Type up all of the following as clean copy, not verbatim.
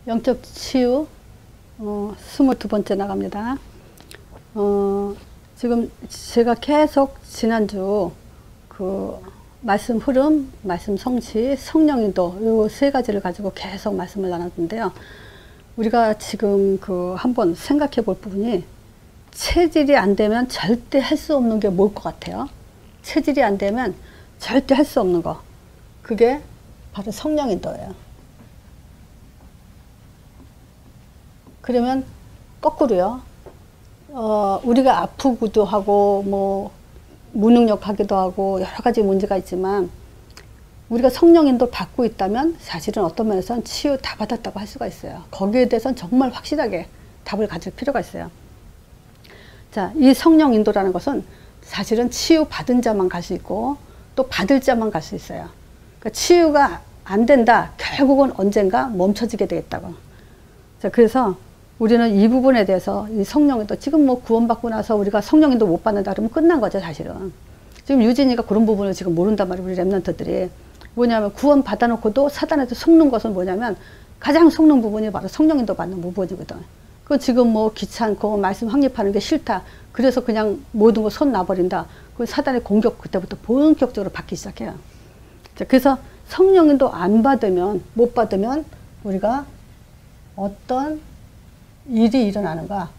영적 치유 22번째 나갑니다. 지금 제가 계속 지난주 그 말씀 흐름, 말씀 성취, 성령인도 요 세 가지를 가지고 계속 말씀을 나눴는데요. 우리가 지금 그 한번 생각해 볼 부분이 체질이 안 되면 절대 할 수 없는 게 뭘 것 같아요? 체질이 안 되면 절대 할 수 없는 거. 그게 바로 성령인도예요. 그러면 거꾸로요. 우리가 아프기도 하고 뭐 무능력하기도 하고 여러 가지 문제가 있지만 우리가 성령인도 받고 있다면 사실은 어떤 면에서는 치유 다 받았다고 할 수가 있어요. 거기에 대해서는 정말 확실하게 답을 가질 필요가 있어요. 자, 이 성령인도라는 것은 사실은 치유 받은 자만 갈 수 있고 또 받을 자만 갈 수 있어요. 그러니까 치유가 안 된다. 결국은 언젠가 멈춰지게 되겠다고. 자, 그래서 우리는 이 부분에 대해서 이 성령인도 지금 뭐 구원받고 나서 우리가 성령인도 못 받는다 그러면 끝난 거죠, 사실은. 지금 유진이가 그런 부분을 지금 모른단 말이에요, 우리 랩런트들이. 뭐냐면 구원 받아놓고도 사단한테 속는 것은 뭐냐면 가장 속는 부분이 바로 성령인도 받는 부분이거든. 그 지금 뭐 귀찮고 말씀 확립하는 게 싫다. 그래서 그냥 모든 거 손 놔버린다. 그 사단의 공격 그때부터 본격적으로 받기 시작해요. 자, 그래서 성령인도 안 받으면, 못 받으면 우리가 어떤 일이 일어나는가,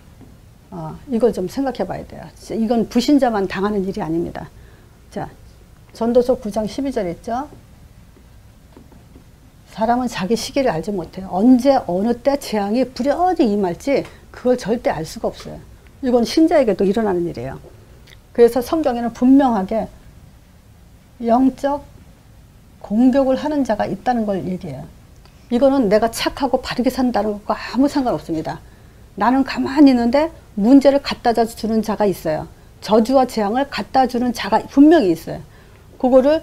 이걸 좀 생각해 봐야 돼요. 이건 불신자만 당하는 일이 아닙니다. 자, 전도서 9장 12절 있죠? 사람은 자기 시기를 알지 못해요. 언제 어느 때 재앙이 불여지 임할지 그걸 절대 알 수가 없어요. 이건 신자에게도 일어나는 일이에요. 그래서 성경에는 분명하게 영적 공격을 하는 자가 있다는 걸 얘기해요. 이거는 내가 착하고 바르게 산다는 것과 아무 상관없습니다. 나는 가만히 있는데 문제를 갖다 주는 자가 있어요. 저주와 재앙을 갖다 주는 자가 분명히 있어요. 그거를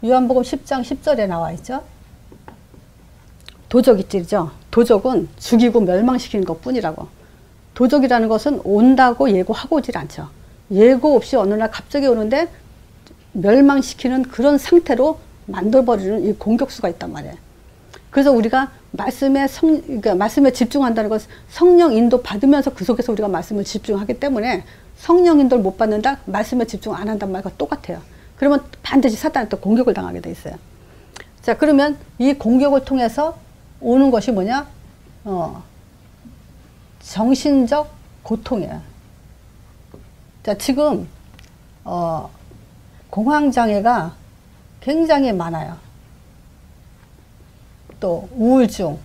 요한복음 10장 10절에 나와 있죠. 도적이죠. 도적은 죽이고 멸망시키는 것 뿐이라고. 도적이라는 것은 온다고 예고하고 오질 않죠. 예고 없이 어느 날 갑자기 오는데 멸망시키는 그런 상태로 만들어버리는 이 공격수가 있단 말이에요. 그래서 우리가 그러니까 말씀에 집중한다는 것은 성령 인도 받으면서 그 속에서 우리가 말씀을 집중하기 때문에 성령 인도를 못 받는다? 말씀에 집중 안 한단 말과 똑같아요. 그러면 반드시 사단한테 공격을 당하게 돼 있어요. 자, 그러면 이 공격을 통해서 오는 것이 뭐냐? 정신적 고통이에요. 자, 지금 공황장애가 굉장히 많아요. 또 우울증,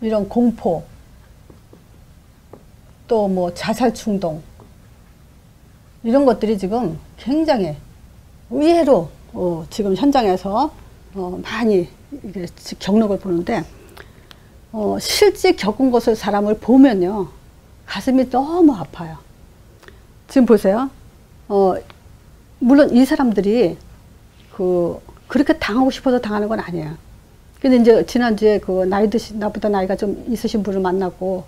이런 공포, 또 뭐 자살충동, 이런 것들이 지금 굉장히 의외로 지금 현장에서 많이 이게 경력을 보는데, 실제 겪은 것을 사람을 보면요 가슴이 너무 아파요. 지금 보세요. 물론 이 사람들이 그렇게 당하고 싶어서 당하는 건 아니에요. 근데 이제 지난주에 나보다 나이가 좀 있으신 분을 만나고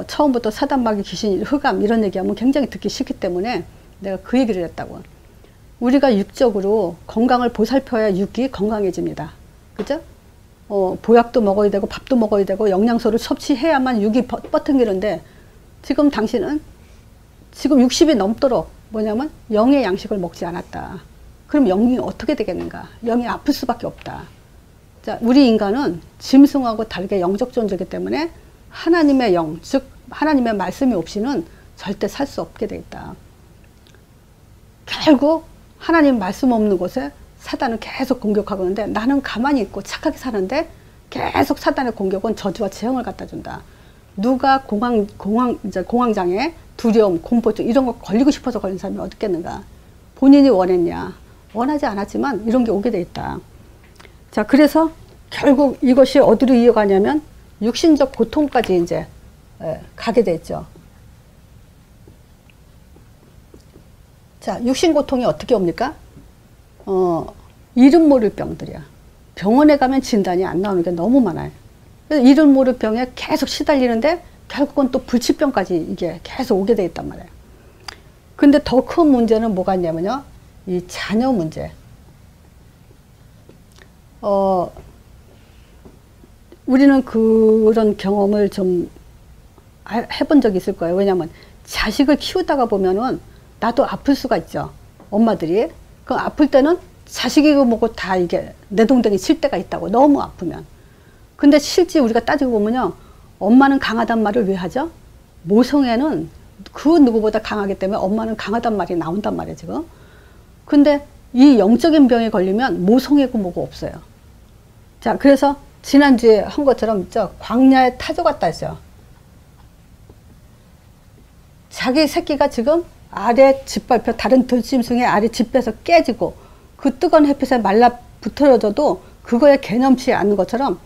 처음부터 사단마귀 귀신 흑암 이런 얘기하면 굉장히 듣기 싫기 때문에 내가 그 얘기를 했다고. 우리가 육적으로 건강을 보살펴야 육이 건강해집니다. 그죠? 보약도 먹어야 되고 밥도 먹어야 되고 영양소를 섭취해야만 육이 뻗팅기는데, 지금 당신은 지금 60이 넘도록 뭐냐면 영의 양식을 먹지 않았다. 그럼 영이 어떻게 되겠는가? 영이 아플 수밖에 없다. 자, 우리 인간은 짐승하고 다르게 영적 존재이기 때문에 하나님의 영, 즉 하나님의 말씀이 없이는 절대 살 수 없게 되겠다. 결국 하나님 말씀 없는 곳에 사단은 계속 공격하고 있는데, 나는 가만히 있고 착하게 사는데 계속 사단의 공격은 저주와 재앙을 갖다 준다. 누가 공황장애, 두려움, 공포증 이런 거 걸리고 싶어서 걸린 사람이 어디 있겠는가? 본인이 원했냐? 원하지 않았지만 이런 게 오게 돼 있다. 자, 그래서 결국 이것이 어디로 이어가냐면 육신적 고통까지 이제 가게 됐죠. 자, 육신 고통이 어떻게 옵니까? 이름 모를 병들이야. 병원에 가면 진단이 안 나오는 게 너무 많아요. 그래서 이름 모를 병에 계속 시달리는데 결국은 또 불치병까지 이게 계속 오게 돼 있단 말이에요. 근데 더 큰 문제는 뭐가 있냐면요, 이 자녀 문제. 우리는 그런 경험을 좀 해본 적이 있을 거예요. 왜냐면 자식을 키우다가 보면은 나도 아플 수가 있죠. 엄마들이. 그 아플 때는 자식이고 뭐고 다 이게 내동댕이 칠 때가 있다고. 너무 아프면. 근데 실제 우리가 따지고 보면요. 엄마는 강하단 말을 왜 하죠? 모성애는 그 누구보다 강하기 때문에 엄마는 강하단 말이 나온단 말이에요, 지금. 근데 이 영적인 병에 걸리면 모성애고 뭐고 없어요. 자, 그래서 지난주에 한 것처럼 광야에 타조갔다 했어요. 자기 새끼가 지금 아래 짓밟혀 다른 들짐승의 아래 집에서 깨지고 그 뜨거운 햇빛에 말라 붙어져도 그거에 개념치 않는 것처럼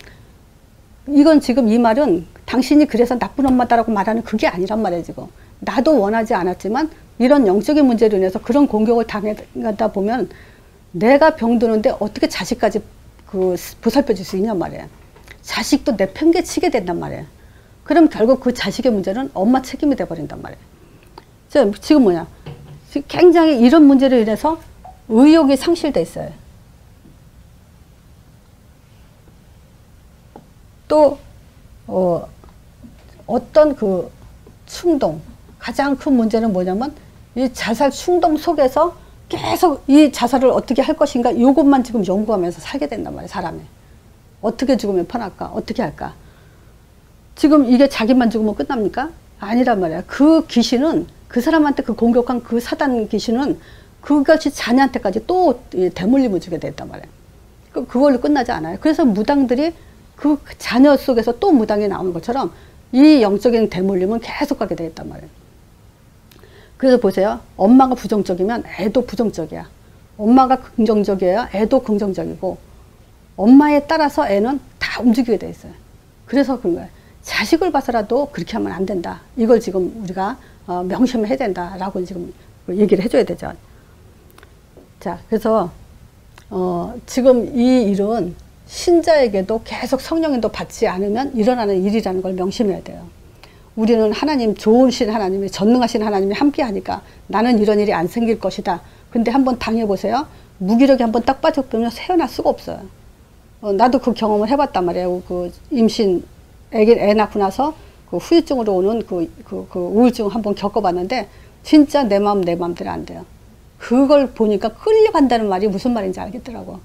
이건 지금 이 말은 당신이 그래서 나쁜 엄마다라고 말하는 그게 아니란 말이에요, 지금. 나도 원하지 않았지만 이런 영적인 문제로 인해서 그런 공격을 당하다 보면 내가 병드는데 어떻게 자식까지 보살펴 줄 수 있냔 말이에요. 자식도 내팽개치게 된단 말이에요. 그럼 결국 그 자식의 문제는 엄마 책임이 돼버린단 말이에요. 지금 뭐냐. 굉장히 이런 문제로 인해서 의욕이 상실돼 있어요. 또 어떤 그 충동, 가장 큰 문제는 뭐냐면 이 자살 충동 속에서 계속 이 자살을 어떻게 할 것인가 이것만 지금 연구하면서 살게 된단 말이에요. 사람이. 어떻게 죽으면 편할까? 어떻게 할까? 지금 이게 자기만 죽으면 끝납니까? 아니란 말이야. 그 귀신은 그 사람한테 그 공격한 그 사단 귀신은 그것이 자녀한테까지 또 대물림을 주게 됐단 말이에요. 그걸로 끝나지 않아요. 그래서 무당들이 그 자녀 속에서 또 무당이 나오는 것처럼 이 영적인 대물림은 계속 가게 되겠단 말이에요. 그래서 보세요. 엄마가 부정적이면 애도 부정적이야. 엄마가 긍정적이어야 애도 긍정적이고 엄마에 따라서 애는 다 움직이게 돼 있어요. 그래서 그런 거예요. 자식을 봐서라도 그렇게 하면 안 된다. 이걸 지금 우리가 명심을 해야 된다라고 지금 얘기를 해줘야 되죠. 자, 그래서 지금 이 일은 신자에게도 계속 성령인도 받지 않으면 일어나는 일이라는 걸 명심해야 돼요. 우리는 하나님, 좋으신 하나님이, 전능하신 하나님이 함께 하니까 나는 이런 일이 안 생길 것이다. 근데 한번 당해보세요. 무기력이 한번 딱 빠져보면 세어날 수가 없어요. 나도 그 경험을 해봤단 말이에요. 그 임신, 애 낳고 나서 그 후유증으로 오는 그 우울증 한번 겪어봤는데 진짜 내 마음 내 마음대로 안 돼요. 그걸 보니까 끌려간다는 말이 무슨 말인지 알겠더라고.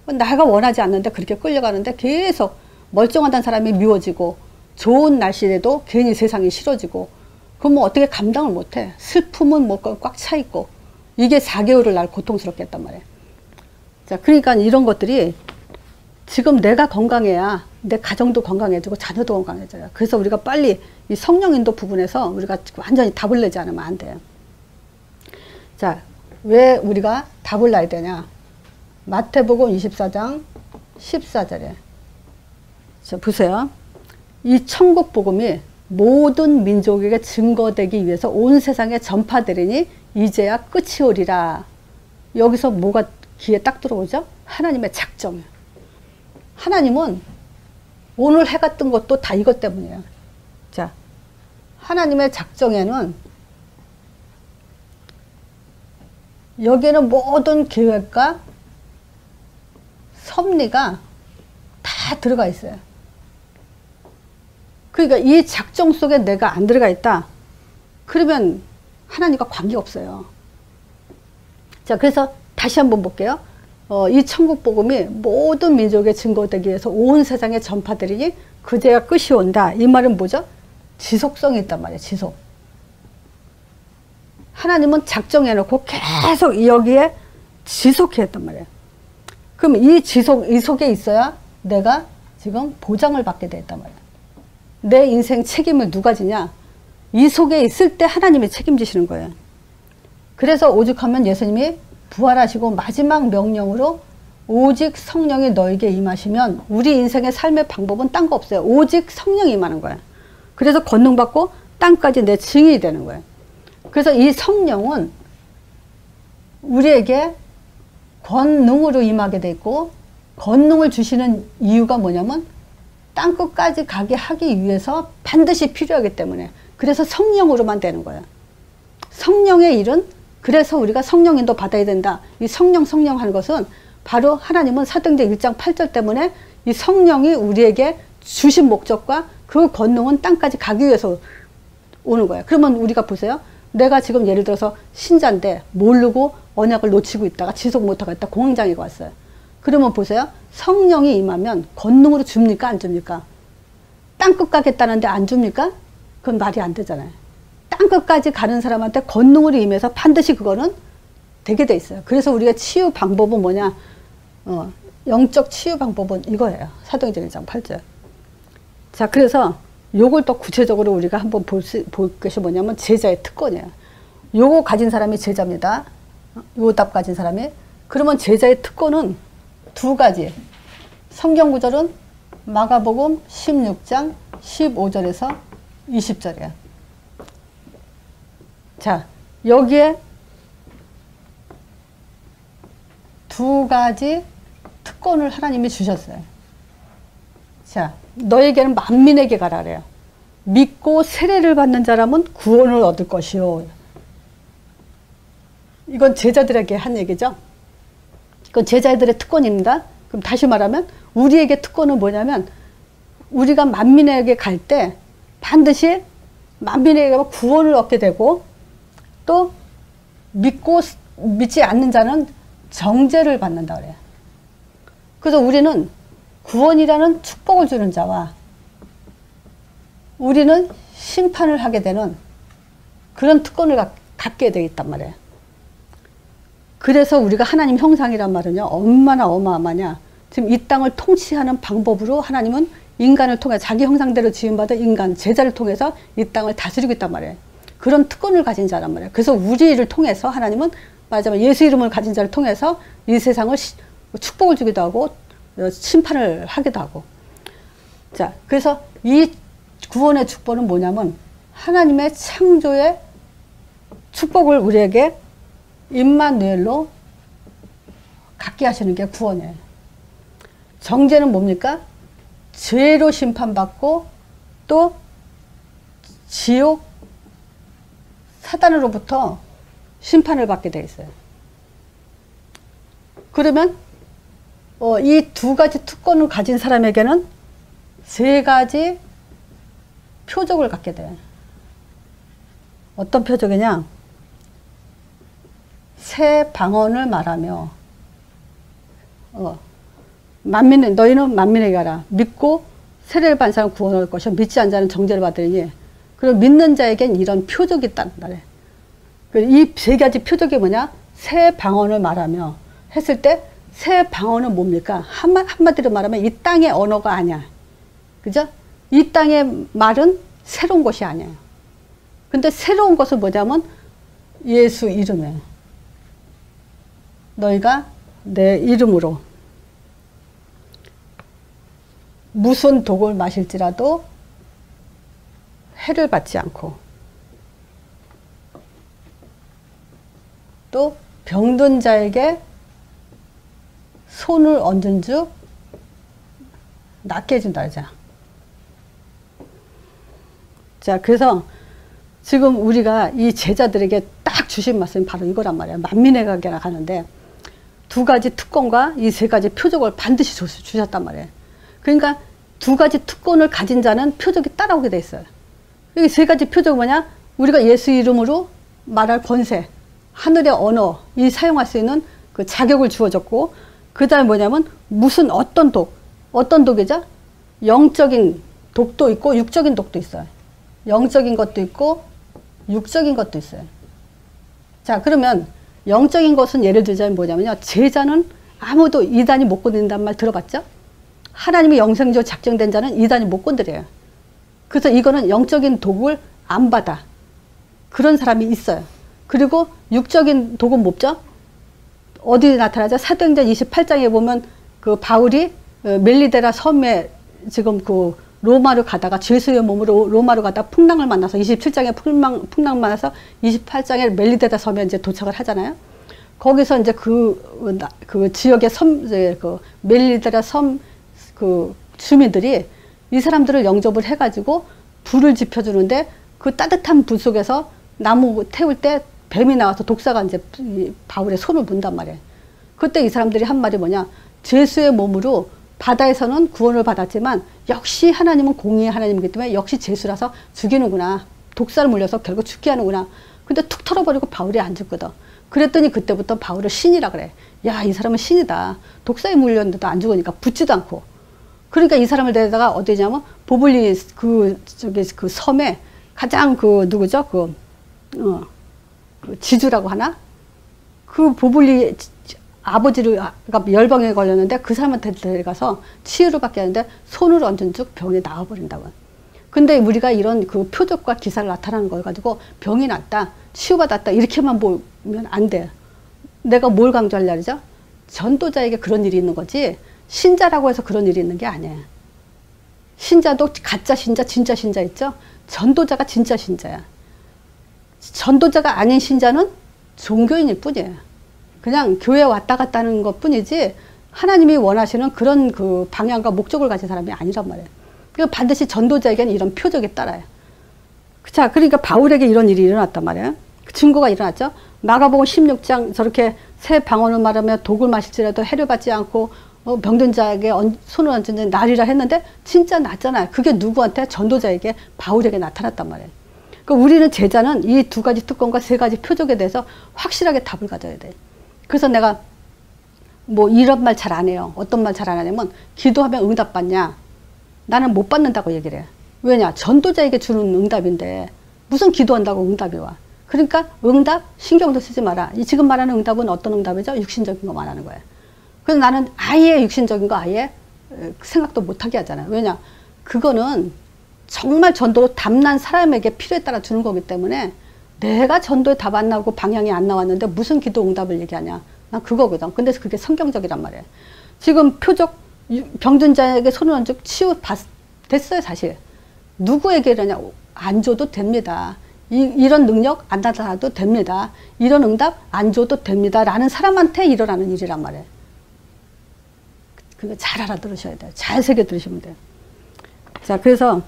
내가 원하지 않는데 그렇게 끌려가는데 계속 멀쩡하다는 사람이 미워지고 좋은 날씨에도 괜히 세상이 싫어지고 그럼 뭐 어떻게 감당을 못해. 슬픔은 뭐 꽉 차 있고 이게 4개월을 날 고통스럽게 했단 말이에요. 자, 그러니까 이런 것들이 지금 내가 건강해야 내 가정도 건강해지고 자녀도 건강해져요. 그래서 우리가 빨리 이 성령인도 부분에서 우리가 완전히 답을 내지 않으면 안 돼요. 자, 왜 우리가 답을 놔야 되냐. 마태복음 24장 14절에 자, 보세요. 이 천국 복음이 모든 민족에게 증거되기 위해서 온 세상에 전파되리니 이제야 끝이 오리라. 여기서 뭐가 귀에 딱 들어오죠? 하나님의 작정이에요. 하나님은 오늘 해가 뜬 것도 다 이것 때문이에요. 자, 하나님의 작정에는 여기에는 모든 계획과 섭리가 다 들어가 있어요. 그러니까 이 작정 속에 내가 안 들어가 있다. 그러면 하나님과 관계 없어요. 자, 그래서 다시 한번 볼게요. 이 천국 복음이 모든 민족에 증거되기 위해서 온 세상에 전파되리니 그제야 끝이 온다. 이 말은 뭐죠? 지속성이 있단 말이에요. 지속. 하나님은 작정해놓고 계속 여기에 지속해 했단 말이에요. 그럼 이 속에 있어야 내가 지금 보장을 받게 됐단 말이에요. 내 인생 책임을 누가 지냐? 이 속에 있을 때 하나님이 책임지시는 거예요. 그래서 오죽하면 예수님이 부활하시고 마지막 명령으로 오직 성령이 너에게 임하시면 우리 인생의 삶의 방법은 딴 거 없어요. 오직 성령이 임하는 거예요. 그래서 권능받고 땅까지 내 증인이 되는 거예요. 그래서 이 성령은 우리에게 권능으로 임하게 돼 있고 권능을 주시는 이유가 뭐냐면 땅끝까지 가게 하기 위해서 반드시 필요하기 때문에 그래서 성령으로만 되는 거예요. 성령의 일은 그래서 우리가 성령인도 받아야 된다. 이 성령 하는 것은 바로 하나님은 사도행전 1장 8절 때문에 이 성령이 우리에게 주신 목적과 그 권능은 땅까지 가기 위해서 오는 거예요. 그러면 우리가 보세요. 내가 지금 예를 들어서 신자인데 모르고 언약을 놓치고 있다가 지속 못하고 있다 공황장애가 왔어요. 그러면 보세요. 성령이 임하면 권능으로 줍니까? 안 줍니까? 땅끝 가겠다는데 안 줍니까? 그건 말이 안 되잖아요. 땅끝까지 가는 사람한테 권능으로 임해서 반드시 그거는 되게 돼 있어요. 그래서 우리가 치유 방법은 뭐냐? 영적 치유 방법은 이거예요. 사도행전 1장 8절. 자, 그래서 요걸 또 구체적으로 우리가 한번 볼 것이 뭐냐면 제자의 특권이에요. 요거 가진 사람이 제자입니다. 요 답 가진 사람이. 그러면 제자의 특권은 두 가지. 성경 구절은 마가복음 16장 15절에서 20절이에요. 자, 여기에 두 가지 특권을 하나님이 주셨어요. 자, 너에게는 만민에게 가라 그래요. 믿고 세례를 받는 자라면 구원을 얻을 것이요. 이건 제자들에게 한 얘기죠. 이건 제자들의 특권입니다. 그럼 다시 말하면 우리에게 특권은 뭐냐면 우리가 만민에게 갈 때 반드시 만민에게 가면 구원을 얻게 되고 또 믿지 않는 자는 정죄를 받는다 그래요. 그래서 우리는 구원이라는 축복을 주는 자와 우리는 심판을 하게 되는 그런 특권을 갖게 되어 있단 말이에요. 그래서 우리가 하나님 형상이란 말은요, 얼마나 어마어마하냐. 지금 이 땅을 통치하는 방법으로 하나님은 인간을 통해 자기 형상대로 지음받은 인간, 제자를 통해서 이 땅을 다스리고 있단 말이에요. 그런 특권을 가진 자란 말이에요. 그래서 우리를 통해서 하나님은 말하자면 예수 이름을 가진 자를 통해서 이 세상을 축복을 주기도 하고 심판을 하기도 하고. 자, 그래서 이 구원의 축복은 뭐냐면 하나님의 창조의 축복을 우리에게 임마누엘로 갖게 하시는 게 구원이에요. 정죄는 뭡니까? 죄로 심판받고 또 지옥 사단으로부터 심판을 받게 돼 있어요. 그러면 이 두 가지 특권을 가진 사람에게는 세 가지 표적을 갖게 돼요. 어떤 표적이냐? 새 방언을 말하며 너희는 만민에게 가라. 믿고 세례를 받은 사람은 구원을 얻을 것이요 믿지 않는 자는 정죄를 받으리니. 그럼 믿는 자에겐 이런 표적이 있다는 말이에요. 이 세 가지 표적이 뭐냐? 새 방언을 말하며 했을 때 새 방언은 뭡니까? 한마디로 말하면 이 땅의 언어가 아니야. 그죠? 이 땅의 말은 새로운 것이 아니에요. 근데 새로운 것은 뭐냐면 예수 이름이에요. 너희가 내 이름으로 무슨 독을 마실지라도 해를 받지 않고 또 병든 자에게 손을 얹은 즉 낫게 해준다 그러죠. 자, 그래서 지금 우리가 이 제자들에게 딱 주신 말씀이 바로 이거란 말이에요. 만민에게 가는데 두 가지 특권과 이 세 가지 표적을 반드시 주셨단 말이에요. 그러니까 두 가지 특권을 가진 자는 표적이 따라오게 돼 있어요. 이 세 가지 표적은 뭐냐? 우리가 예수 이름으로 말할 권세, 하늘의 언어, 이 사용할 수 있는 그 자격을 주어졌고, 그 다음에 뭐냐면 무슨 어떤 독이죠? 영적인 독도 있고 육적인 독도 있어요. 영적인 것도 있고 육적인 것도 있어요. 자, 그러면 영적인 것은 예를 들자면 뭐냐면요. 제자는 아무도 이단이 못 건드린다는 말 들어봤죠? 하나님이 영생적으로 작정된 자는 이단이 못 건드려요. 그래서 이거는 영적인 독을 안 받아. 그런 사람이 있어요. 그리고 육적인 독은 뭐죠? 어디 나타나죠? 사도행전 28장에 보면 그 바울이 멜리데라 섬에 지금 그 로마로 가다가 죄수의 몸으로 로마로 가다가 풍랑을 만나서 27장에 풍랑 만나서 28장에 멜리데라 섬에 이제 도착을 하잖아요. 거기서 이제 그 지역의 그 멜리데라 섬 그 주민들이 이 사람들을 영접을 해가지고 불을 지펴주는데 그 따뜻한 불 속에서 나무 태울 때 뱀이 나와서 독사가 이제 바울의 손을 문단 말이에요. 그때 이 사람들이 한 말이 뭐냐? 죄수의 몸으로 바다에서는 구원을 받았지만 역시 하나님은 공의의 하나님이기 때문에 역시 죄수라서 죽이는구나. 독사를 물려서 결국 죽게 하는구나. 근데 툭 털어버리고 바울이 안 죽거든. 그랬더니 그때부터 바울을 신이라 그래. 야, 이 사람은 신이다. 독사에 물렸는데도 안 죽으니까 붙지도 않고. 그러니까 이 사람을 데려다가 어디냐면 보블리 그 섬에 가장 누구죠? 그 지주라고 하나? 그 보블리 아버지가 열병에 걸렸는데 그 사람한테 데려가서 치유를 받게 하는데 손을 얹은 즉 병이 나와버린다고. 근데 우리가 이런 그 표적과 기사를 나타나는 걸 가지고 병이 났다, 치유받았다 이렇게만 보면 안 돼. 내가 뭘 강조하려고 하죠? 전도자에게 그런 일이 있는 거지 신자라고 해서 그런 일이 있는 게 아니에요. 신자도 가짜 신자, 진짜 신자 있죠? 전도자가 진짜 신자야. 전도자가 아닌 신자는 종교인일 뿐이에요. 그냥 교회 왔다 갔다 하는 것 뿐이지 하나님이 원하시는 그런 그 방향과 목적을 가진 사람이 아니란 말이에요. 그러니까 반드시 전도자에게는 이런 표적이 따라요. 자, 그러니까 바울에게 이런 일이 일어났단 말이에요. 그 증거가 일어났죠. 마가복음 16장 저렇게 새 방언을 말하며 독을 마실지라도 해를 받지 않고 병든 자에게 손을 얹은 날이라 했는데 진짜 났잖아요. 그게 누구한테? 전도자에게, 바울에게 나타났단 말이에요. 그러니까 우리는 제자는 이 두 가지 특권과 세 가지 표적에 대해서 확실하게 답을 가져야 돼. 그래서 내가 뭐 이런 말 잘 안 해요. 어떤 말 잘 안 하냐면 기도하면 응답 받냐? 나는 못 받는다고 얘기를 해. 왜냐? 전도자에게 주는 응답인데 무슨 기도한다고 응답이 와. 그러니까 응답 신경도 쓰지 마라. 이 지금 말하는 응답은 어떤 응답이죠? 육신적인 거 말하는 거예요. 그래서 나는 아예 육신적인 거 아예 생각도 못하게 하잖아요. 왜냐? 그거는 정말 전도로 답난 사람에게 필요에 따라 주는 거기 때문에 내가 전도에 답 안 나오고 방향이 안 나왔는데 무슨 기도 응답을 얘기하냐. 난 그거거든. 근데 그게 성경적이란 말이에요. 지금 표적 병든 자에게 손을 얹고 치유 됐어요, 사실. 누구에게 이러냐. 안 줘도 됩니다. 이런 능력 안 나타나도 됩니다. 이런 응답 안 줘도 됩니다. 라는 사람한테 일어나는 일이란 말이에요. 그거 잘 알아들으셔야 돼요. 잘 새겨 들으시면 돼요. 자, 그래서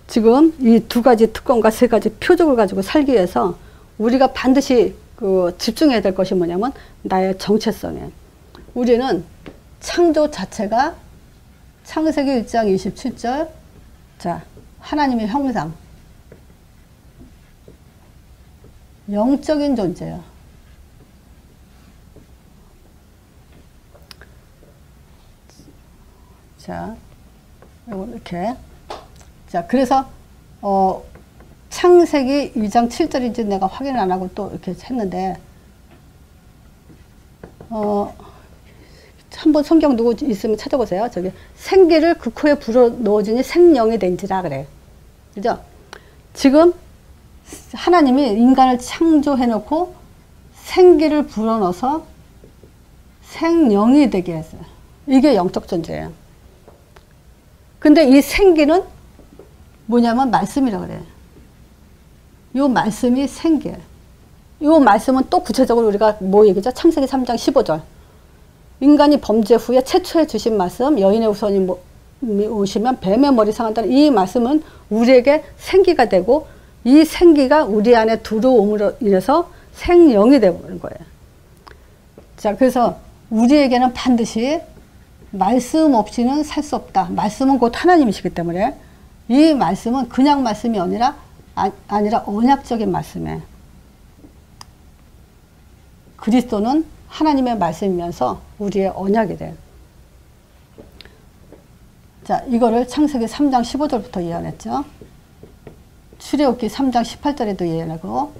지금 이 두 가지 특권과 세 가지 표적을 가지고 살기 위해서 우리가 반드시 집중해야 될 것이 뭐냐면 나의 정체성이에요. 우리는 창조 자체가 창세기 1장 27절 자, 하나님의 형상 영적인 존재예요. 자, 이렇게. 자, 그래서, 창세기 2장 7절인지 내가 확인을 안 하고 또 이렇게 했는데, 한번 성경 누구 있으면 찾아보세요. 저기, 생기를 그 코에 불어 넣어주니 생령이 된지라 그래. 그죠? 지금 하나님이 인간을 창조해 놓고 생기를 불어넣어서 생령이 되게 했어요. 이게 영적 존재예요. 근데 이 생기는 뭐냐면 말씀이라고 그래요. 이 말씀이 생기예요. 이 말씀은 또 구체적으로 우리가 뭐 얘기죠? 창세기 3장 15절. 인간이 범죄 후에 최초에 주신 말씀, 여인의 후손이 오시면 뱀의 머리 상한다는 이 말씀은 우리에게 생기가 되고 이 생기가 우리 안에 들어옴으로 인해서 생령이 되는 거예요. 자, 그래서 우리에게는 반드시 말씀 없이는 살 수 없다. 말씀은 곧 하나님이시기 때문에 이 말씀은 그냥 말씀이 아니라 언약적인 말씀이에요. 그리스도는 하나님의 말씀이면서 우리의 언약이 돼요. 자, 이거를 창세기 3장 15절부터 예언했죠. 출애굽기 3장 18절에도 예언하고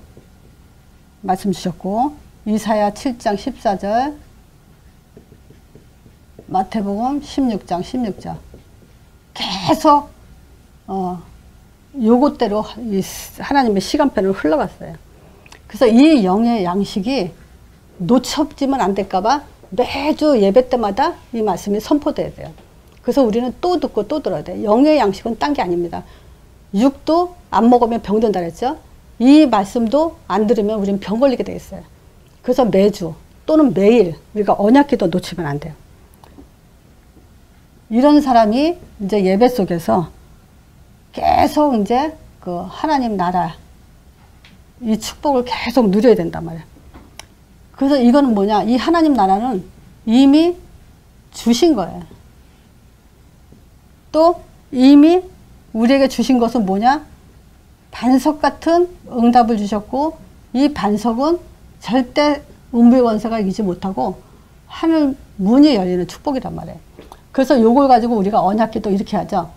말씀 주셨고 이사야 7장 14절 마태복음 16장 16절 계속 요것대로 이 하나님의 시간표를 흘러갔어요. 그래서 이 영의 양식이 놓쳐지면 안 될까봐 매주 예배 때마다 이 말씀이 선포돼야 돼요. 그래서 우리는 또 듣고 또 들어야 돼요. 영의 양식은 딴 게 아닙니다. 육도 안 먹으면 병든다 그랬죠. 이 말씀도 안 들으면 우리는 병 걸리게 돼 있어요. 그래서 매주 또는 매일 우리가 언약기도 놓치면 안 돼요. 이런 사람이 이제 예배 속에서 계속 이제 그 하나님 나라 이 축복을 계속 누려야 된단 말이에요. 그래서 이거는 뭐냐? 이 하나님 나라는 이미 주신 거예요. 또 이미 우리에게 주신 것은 뭐냐? 반석 같은 응답을 주셨고, 이 반석은 절대 음부의 권세가 이기지 못하고 하늘 문이 열리는 축복이란 말이에요. 그래서 요걸 가지고 우리가 언약기도 이렇게 하죠.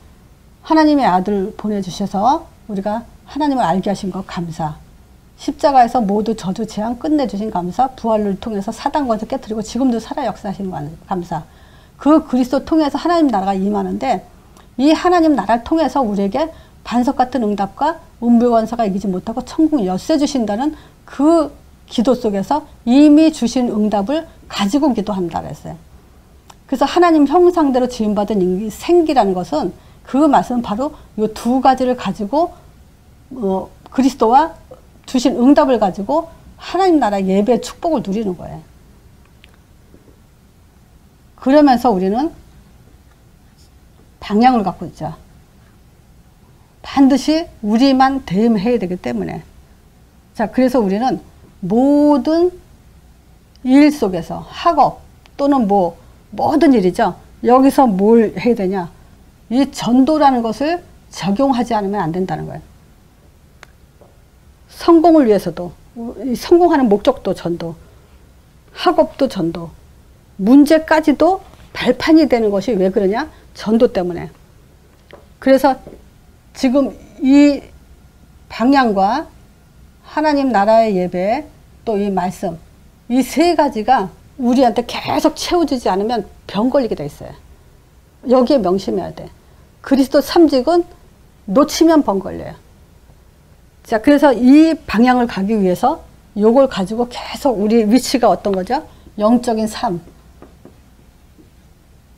하나님의 아들 보내주셔서 우리가 하나님을 알게 하신 것 감사. 십자가에서 모두 저주 재앙 끝내주신 감사. 부활을 통해서 사단 권세 깨뜨리고 지금도 살아 역사하시는 거 감사. 그 그리스도 통해서 하나님 나라가 임하는데, 이 하나님 나라를 통해서 우리에게 반석 같은 응답과 음부의 권세가 이기지 못하고 천국 열쇠 주신다는 그 기도 속에서 이미 주신 응답을 가지고 기도한다 그랬어요. 그래서 하나님 형상대로 지음받은 이 생기라는 것은, 그 말씀은 바로 이 두 가지를 가지고 그리스도와 주신 응답을 가지고 하나님 나라 예배 축복을 누리는 거예요. 그러면서 우리는 방향을 갖고 있죠. 반드시 우리만 대응해야 되기 때문에. 자, 그래서 우리는 모든 일 속에서 학업 또는 모든 일이죠. 여기서 뭘 해야 되냐? 이 전도라는 것을 적용하지 않으면 안 된다는 거예요. 성공을 위해서도, 성공하는 목적도 전도, 학업도 전도, 문제까지도 발판이 되는 것이 왜 그러냐? 전도 때문에. 그래서 지금 이 방향과 하나님 나라의 예배, 또 이 말씀, 이 세 가지가 우리한테 계속 채워지지 않으면 병 걸리게 돼 있어요. 여기에 명심해야 돼. 그리스도 삼직은 놓치면 병 걸려요. 자, 그래서 이 방향을 가기 위해서 요걸 가지고 계속 우리 위치가 어떤 거죠? 영적인 삶.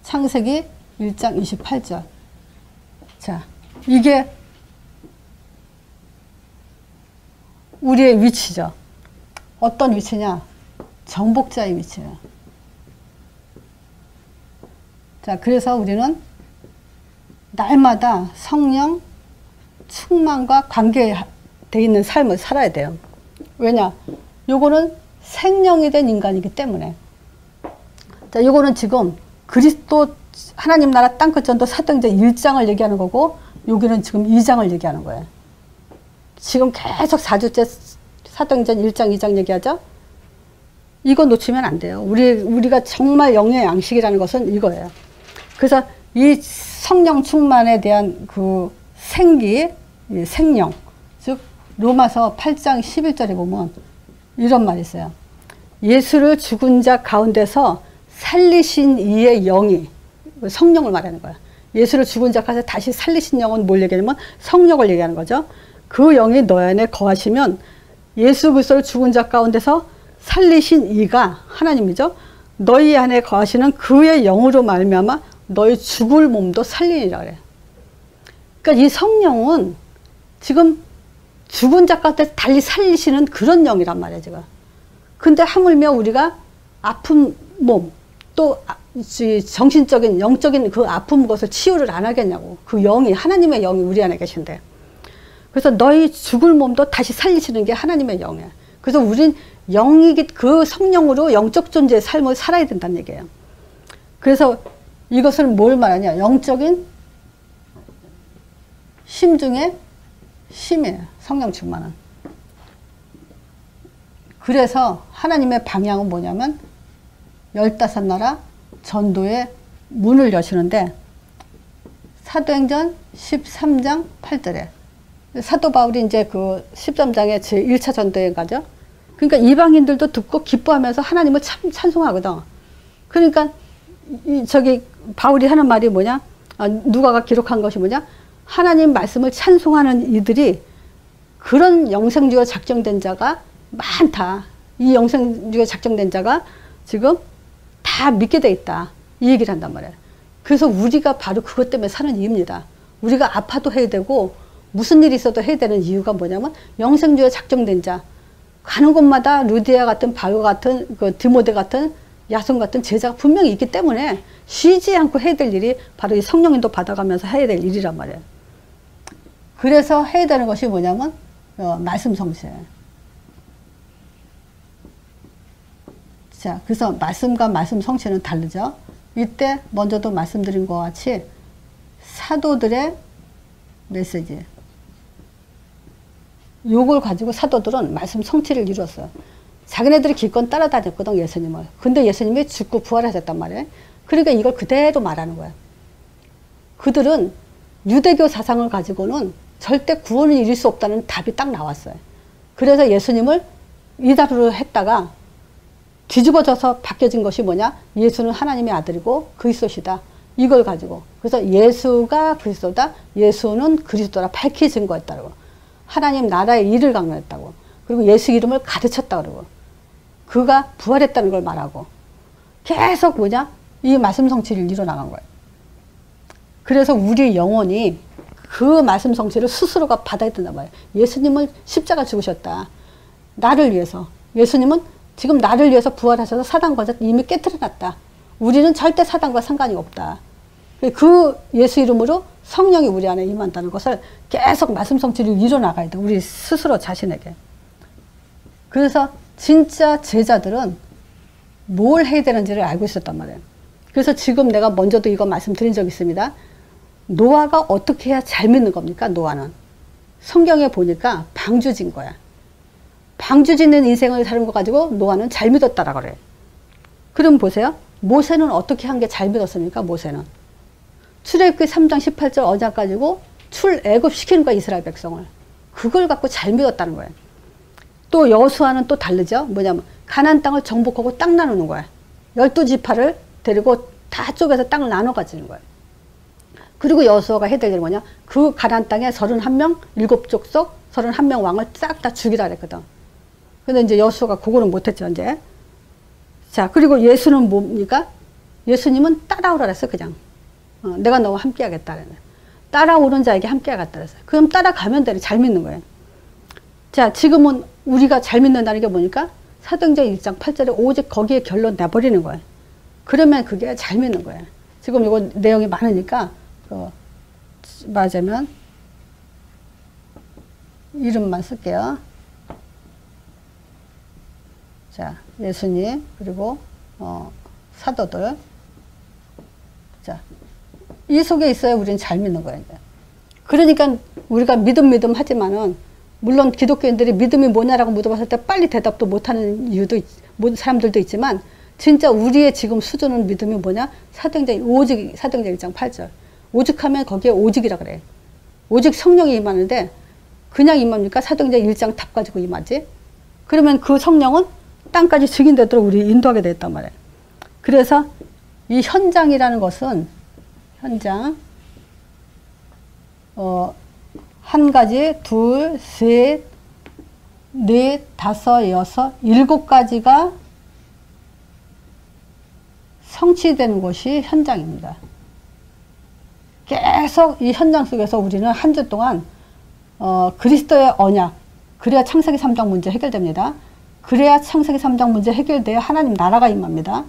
창세기 1장 28절. 자, 이게 우리의 위치죠. 어떤 위치냐? 정복자의 위치예요. 자, 그래서 우리는 날마다 성령 충만과 관계되어 있는 삶을 살아야 돼요. 왜냐? 요거는 생명이 된 인간이기 때문에. 자, 요거는 지금 그리스도 하나님 나라 땅끝 전도 사도행전 1장을 얘기하는 거고, 여기는 지금 2장을 얘기하는 거예요. 지금 계속 4주째 사도행전 1장, 2장 얘기하죠? 이거 놓치면 안 돼요. 우리가 정말 영의 양식이라는 것은 이거예요. 그래서 이 성령 충만에 대한 그 생기, 생령, 즉 로마서 8장 11절에 보면 이런 말이 있어요. 예수를 죽은 자 가운데서 살리신 이의 영이, 성령을 말하는 거야. 예수를 죽은 자 가운데 다시 살리신 영은 뭘 얘기하냐면 성령을 얘기하는 거죠. 그 영이 너희 안에 거하시면 예수 그리스도를 죽은 자 가운데서 살리신 이가 하나님이죠. 너희 안에 거하시는 그의 영으로 말미암아 너희 죽을 몸도 살리니라 그래요. 그러니까 이 성령은 지금 죽은 자 가운데 달리 살리시는 그런 영이란 말이에요, 지금. 근데 하물며 우리가 아픈 몸, 또 정신적인, 영적인 그 아픈 것을 치유를 안 하겠냐고. 그 영이, 하나님의 영이 우리 안에 계신데. 그래서 너희 죽을 몸도 다시 살리시는 게 하나님의 영이에요. 그래서 우린 영이기, 그 성령으로 영적 존재의 삶을 살아야 된다는 얘기예요. 그래서 이것은 뭘 말하냐? 영적인 심 중에 심이에요. 성령 충만은. 그래서 하나님의 방향은 뭐냐면 15나라 전도의 문을 여시는데, 사도행전 13장 8절에 사도 바울이 이제 그 13장에 제 1차 전도에 가죠. 그러니까 이방인들도 듣고 기뻐하면서 하나님을 찬송하거든. 그러니까 저기 바울이 하는 말이 뭐냐? 누가가 기록한 것이 뭐냐? 하나님 말씀을 찬송하는 이들이, 그런 영생주가 작정된 자가 많다. 이 영생주가 작정된 자가 지금 다 믿게 돼 있다. 이 얘기를 한단 말이에요. 그래서 우리가 바로 그것 때문에 사는 이유입니다. 우리가 아파도 해야 되고 무슨 일이 있어도 해야 되는 이유가 뭐냐면 영생주에 작정된 자, 가는 곳마다 루디아 같은, 바울 같은, 그 디모데 같은, 야손 같은 제자가 분명히 있기 때문에 쉬지 않고 해야 될 일이 바로 이 성령인도 받아가면서 해야 될 일이란 말이에요. 그래서 해야 되는 것이 뭐냐면 말씀 성취예요. 자, 그래서 말씀과 말씀 성취는 다르죠. 이때 먼저도 말씀드린 것 같이 사도들의 메시지. 요걸 가지고 사도들은 말씀 성취를 이뤘어요. 자기네들이 기껏 따라다녔거든, 예수님을. 근데 예수님이 죽고 부활하셨단 말이에요. 그러니까 이걸 그대로 말하는 거예요. 그들은 유대교 사상을 가지고는 절대 구원을 이룰 수 없다는 답이 딱 나왔어요. 그래서 예수님을 이다루로 했다가 뒤집어져서 바뀌어진 것이 뭐냐? 예수는 하나님의 아들이고 그리스도시다. 이걸 가지고. 그래서 예수가 그리스도다. 예수는 그리스도라 밝혀진 거였다고. 하나님 나라의 일을 강조했다고. 그리고 예수 이름을 가르쳤다 그러고. 그가 부활했다는 걸 말하고. 계속 뭐냐? 이 말씀 성취를 이뤄나간 거예요. 그래서 우리 영혼이 그 말씀 성취를 스스로가 받아야 된단 말이에요. 예수님은 십자가 죽으셨다. 나를 위해서. 예수님은 지금 나를 위해서 부활하셔서 사단과 이미 깨트려놨다. 우리는 절대 사단과 상관이 없다. 그 예수 이름으로 성령이 우리 안에 임한다는 것을 계속 말씀 성취를 이뤄나가야 돼. 우리 스스로 자신에게. 그래서 진짜 제자들은 뭘 해야 되는지를 알고 있었단 말이에요. 그래서 지금 내가 먼저도 이거 말씀드린 적이 있습니다. 노아가 어떻게 해야 잘 믿는 겁니까? 노아는. 성경에 보니까 방주진 거야. 방주짓는 인생을 사는 거 가지고 노아는 잘 믿었다라 그래. 그럼 보세요. 모세는 어떻게 한 게 잘 믿었습니까? 모세는. 출애굽기 3장 18절 언약 가지고 출애굽시키는 거야, 이스라엘 백성을. 그걸 갖고 잘 믿었다는 거예요. 또 여호수아는 또 다르죠. 뭐냐면 가나안 땅을 정복하고 땅 나누는 거야. 12지파를 데리고 다 쪼개서 땅을 나눠 가지는 거예요. 그리고 여호수아가 해야 될 일이 뭐냐? 그 가나안 땅에 31명, 7족속 31명 왕을 싹 다 죽이라 그랬거든. 근데 이제 여호수아가 그거는 못했죠, 이제. 자, 그리고 예수는 뭡니까? 예수님은 따라오라 그랬어, 그냥. 내가 너와 함께 하겠다. 따라오는 자에게 함께 하겠다 그랬어요. 그럼 따라가면 돼. 잘 믿는 거예요. 자, 지금은 우리가 잘 믿는다는 게 뭐니까? 사도행전 1장 8절에 오직 거기에 결론 내버리는 거예요. 그러면 그게 잘 믿는 거예요. 지금 이거 내용이 많으니까, 말하자면, 이름만 쓸게요. 자, 예수님, 그리고, 사도들. 자, 이 속에 있어야 우리는 잘 믿는 거예요. 그러니까 우리가 믿음 하지만은, 물론 기독교인들이 믿음이 뭐냐라고 물어봤을 때 빨리 대답도 못하는 사람들도 있지만, 진짜 우리의 지금 수준은 믿음이 뭐냐? 오직 사도행전 1장 8절. 오직하면 거기에 오직이라 그래. 오직 성령이 임하는데, 그냥 임합니까? 사도행전 1장 답 가지고 임하지? 그러면 그 성령은 땅까지 증인되도록 우리 인도하게 됐단 말이에요. 그래서 이 현장이라는 것은, 현장, 한 가지, 둘, 셋, 넷, 다섯, 여섯, 7가지가 성취되는 곳이 현장입니다. 계속 이 현장 속에서 우리는 한 주 동안 그리스도의 언약, 그래야 창세기 3장 문제 해결됩니다. 그래야 창세기 3장 문제 해결돼야 하나님 나라가 임합니다.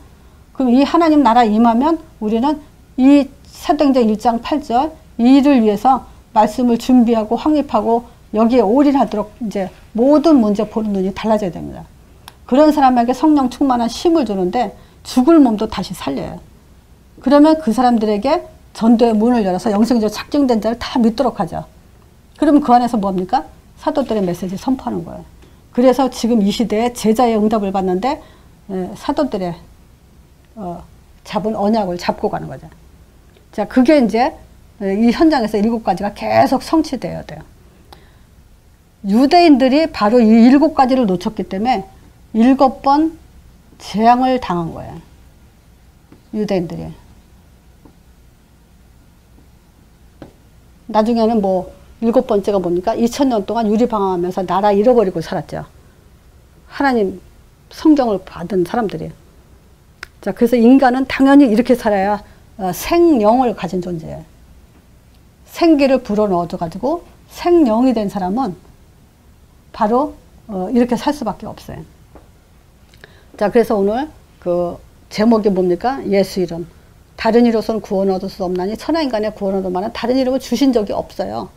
그럼 이 하나님 나라 임하면 우리는 이 사도행전 1장 8절 이 일을 위해서 말씀을 준비하고 확립하고 여기에 올인하도록 이제 모든 문제 보는 눈이 달라져야 됩니다. 그런 사람에게 성령 충만한 힘을 주는데 죽을 몸도 다시 살려요. 그러면 그 사람들에게 전도의 문을 열어서 영성적으로 작정된 자를 다 믿도록 하죠. 그러면 그 안에서 뭡니까? 사도들의 메시지 선포하는 거예요. 그래서 지금 이 시대에 제자의 응답을 받는데 사도들의 잡은 언약을 잡고 가는 거죠. 자, 그게 이제 이 현장에서 7가지가 계속 성취되어야 돼요. 유대인들이 바로 이 7가지를 놓쳤기 때문에 7번 재앙을 당한 거예요. 유대인들이. 나중에는 뭐 7번째가 뭡니까? 2000년 동안 유리방황하면서 나라 잃어버리고 살았죠. 하나님 성경을 받은 사람들이에요. 자, 그래서 인간은 당연히 이렇게 살아야 생령을 가진 존재예요. 생기를 불어넣어가지고 생령이 된 사람은 바로 이렇게 살 수밖에 없어요. 자, 그래서 오늘 그 제목이 뭡니까? 예수 이름. 다른 이로서는 구원 얻을 수 없나니 천하인간의 구원 얻을만한 다른 이름을 주신 적이 없어요.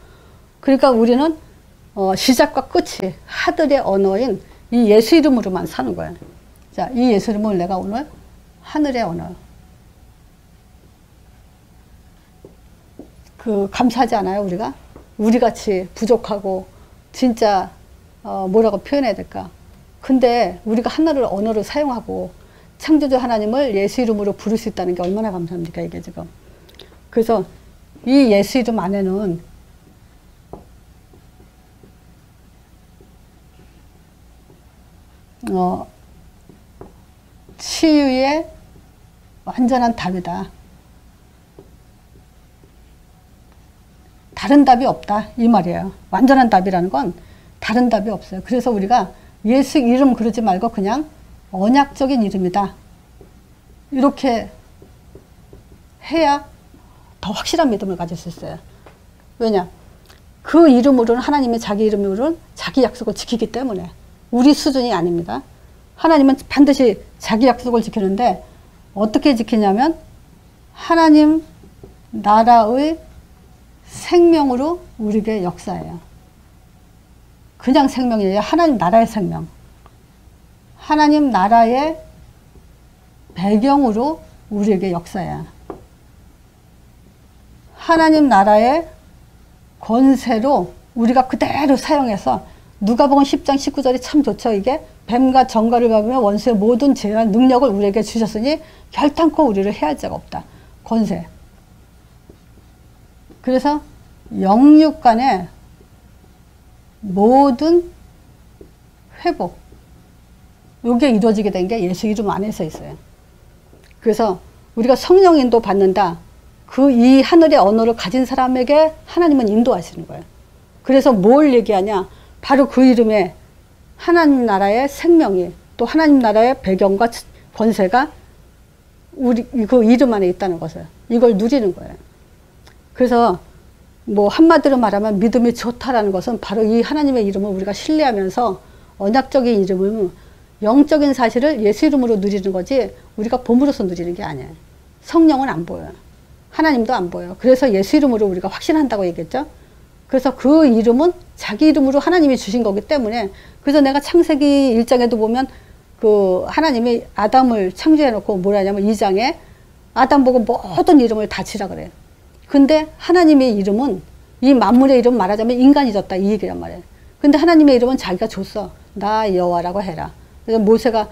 그러니까 우리는 시작과 끝이 하늘의 언어인 이 예수 이름으로만 사는 거예요. 자, 이 예수 이름을 내가 오늘 하늘의 언어. 감사하지 않아요, 우리가? 우리같이 부족하고, 진짜, 뭐라고 표현해야 될까? 근데 우리가 하나를 언어를 사용하고, 창조주 하나님을 예수 이름으로 부를 수 있다는 게 얼마나 감사합니까, 이게 지금. 그래서 이 예수 이름 안에는 치유의 완전한 답이다. 다른 답이 없다. 이 말이에요. 완전한 답이라는 건 다른 답이 없어요. 그래서 우리가 예수 이름 그러지 말고 그냥 언약적인 이름이다. 이렇게 해야 더 확실한 믿음을 가질 수 있어요. 왜냐? 그 이름으로는 하나님의 자기 이름으로는 자기 약속을 지키기 때문에 우리 수준이 아닙니다. 하나님은 반드시 자기 약속을 지키는데 어떻게 지키냐면 하나님 나라의 생명으로 우리에게 역사해요. 그냥 생명이 아니라 하나님 나라의 생명. 하나님 나라의 배경으로 우리에게 역사해요. 하나님 나라의 권세로 우리가 그대로 사용해서 누가복음 10장 19절이 참 좋죠. 이게 뱀과 정갈을 밟으며 원수의 모든 죄와 능력을 우리에게 주셨으니 결탄코 우리를 해할 자가 없다. 권세. 그래서 영육 간의 모든 회복, 이게 이루어지게 된 게 예수 이름 안에서 있어요. 그래서 우리가 성령 인도 받는다. 이 하늘의 언어를 가진 사람에게 하나님은 인도하시는 거예요. 그래서 뭘 얘기하냐? 바로 그 이름에 하나님 나라의 생명이, 또 하나님 나라의 배경과 권세가 그 이름 안에 있다는 것을, 이걸 누리는 거예요. 그래서 뭐 한마디로 말하면 믿음이 좋다라는 것은 바로 이 하나님의 이름을 우리가 신뢰하면서 언약적인 이름을, 영적인 사실을 예수 이름으로 누리는 거지 우리가 봄으로서 누리는 게 아니에요. 성령은 안 보여요. 하나님도 안 보여요. 그래서 예수 이름으로 우리가 확신한다고 얘기했죠. 그래서 그 이름은 자기 이름으로 하나님이 주신 거기 때문에, 그래서 내가 창세기 1장에도 보면 그 하나님이 아담을 창조해 놓고 뭐라 하냐면 2장에 아담 보고 모든 이름을 다 지라 그래요. 근데 하나님의 이름은, 이 만물의 이름 말하자면 인간이 줬다 이 얘기란 말이에요. 근데 하나님의 이름은 자기가 줬어. 나 여호와라고 해라. 그래서 모세가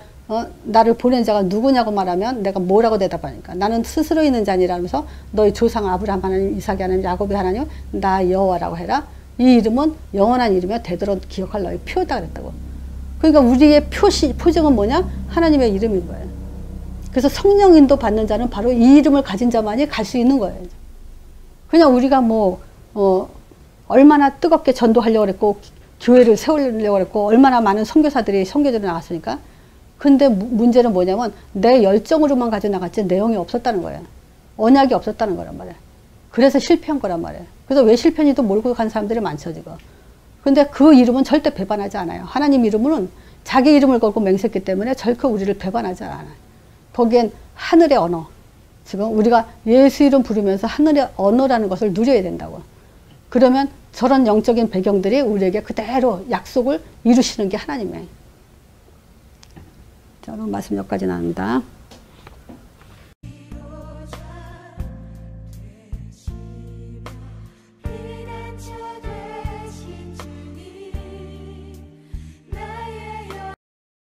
나를 보낸 자가 누구냐고 말하면 내가 뭐라고 대답하니까 나는 스스로 있는 자니라면서 너희 조상 아브라함 하나님, 이삭의 하나님, 야곱의 하나님, 나 여호와라고 해라. 이 이름은 영원한 이름이며 되도록 기억할 너희 표다 그랬다고. 그러니까 우리의 표징은 뭐냐? 하나님의 이름인 거예요. 그래서 성령 인도 받는 자는 바로 이 이름을 가진 자만이 갈 수 있는 거예요. 그냥 우리가 얼마나 뜨겁게 전도하려고 그랬고 교회를 세우려고 그랬고 얼마나 많은 선교사들이 선교지로 나갔으니까. 근데 문제는 뭐냐면 내 열정으로만 가져 나갔지 내용이 없었다는 거예요. 언약이 없었다는 거란 말이에요. 그래서 실패한 거란 말이에요. 그래서 왜 실패인지도 모르고 간 사람들이 많죠 지금. 근데 그 이름은 절대 배반하지 않아요. 하나님 이름은 자기 이름을 걸고 맹세했기 때문에 절대 우리를 배반하지 않아요. 거기엔 하늘의 언어, 지금 우리가 예수 이름 부르면서 하늘의 언어라는 것을 누려야 된다고. 그러면 저런 영적인 배경들이 우리에게 그대로 약속을 이루시는 게 하나님이에요. 자, 오늘 말씀 여기까지 나눈다.